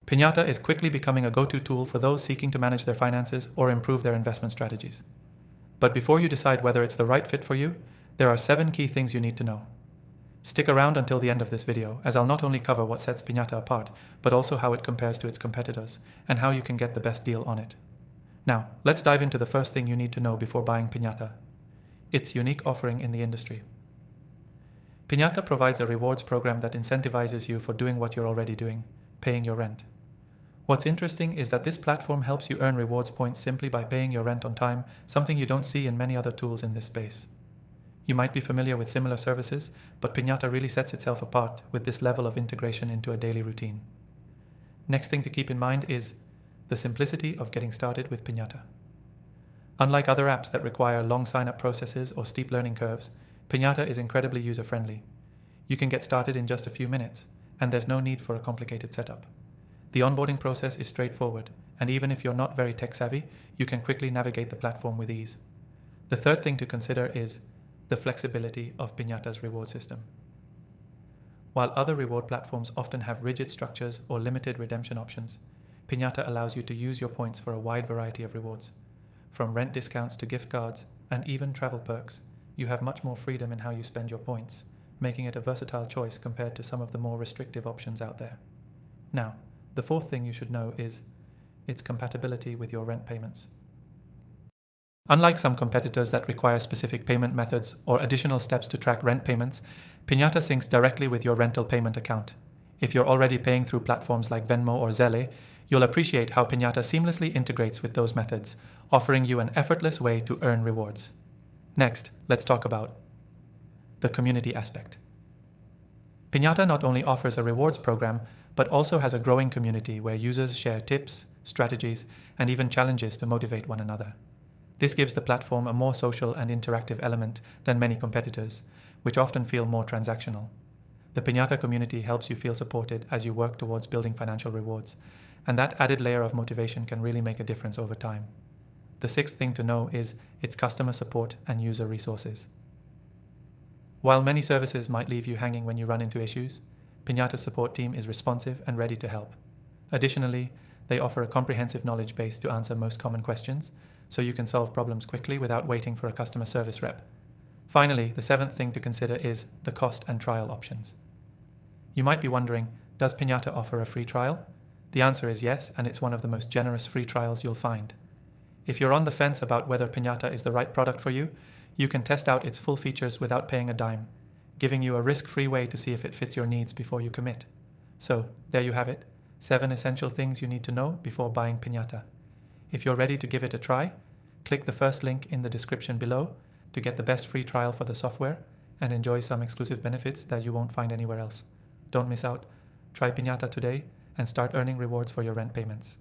Piñata is quickly becoming a go-to tool for those seeking to manage their finances or improve their investment strategies. But before you decide whether it's the right fit for you, there are 7 key things you need to know. Stick around until the end of this video, as I'll not only cover what sets Piñata apart, but also how it compares to its competitors, and how you can get the best deal on it. Now, let's dive into the first thing you need to know before buying Piñata: its unique offering in the industry. Piñata provides a rewards program that incentivizes you for doing what you're already doing, paying your rent. What's interesting is that this platform helps you earn rewards points simply by paying your rent on time, something you don't see in many other tools in this space. You might be familiar with similar services, but Piñata really sets itself apart with this level of integration into a daily routine. Next thing to keep in mind is the simplicity of getting started with Piñata. Unlike other apps that require long sign-up processes or steep learning curves, Piñata is incredibly user-friendly. You can get started in just a few minutes, and there's no need for a complicated setup. The onboarding process is straightforward, and even if you're not very tech-savvy, you can quickly navigate the platform with ease. The third thing to consider is the flexibility of Piñata's reward system. While other reward platforms often have rigid structures or limited redemption options, Piñata allows you to use your points for a wide variety of rewards. From rent discounts to gift cards, and even travel perks, you have much more freedom in how you spend your points, making it a versatile choice compared to some of the more restrictive options out there. Now, the fourth thing you should know is its compatibility with your rent payments. Unlike some competitors that require specific payment methods or additional steps to track rent payments, Piñata syncs directly with your rental payment account. If you're already paying through platforms like Venmo or Zelle, you'll appreciate how Piñata seamlessly integrates with those methods, offering you an effortless way to earn rewards. Next, let's talk about the community aspect. Piñata not only offers a rewards program, but also has a growing community where users share tips, strategies, and even challenges to motivate one another. This gives the platform a more social and interactive element than many competitors, which often feel more transactional. The Piñata community helps you feel supported as you work towards building financial rewards, and that added layer of motivation can really make a difference over time. The sixth thing to know is its customer support and user resources. While many services might leave you hanging when you run into issues, Piñata's support team is responsive and ready to help. Additionally, they offer a comprehensive knowledge base to answer most common questions, so you can solve problems quickly without waiting for a customer service rep. Finally, the seventh thing to consider is the cost and trial options. You might be wondering, does Piñata offer a free trial? The answer is yes, and it's one of the most generous free trials you'll find. If you're on the fence about whether Piñata is the right product for you, you can test out its full features without paying a dime, giving you a risk-free way to see if it fits your needs before you commit. So, there you have it, 7 essential things you need to know before buying Piñata. If you're ready to give it a try, click the first link in the description below to get the best free trial for the software and enjoy some exclusive benefits that you won't find anywhere else. Don't miss out. Try Piñata today and start earning rewards for your rent payments.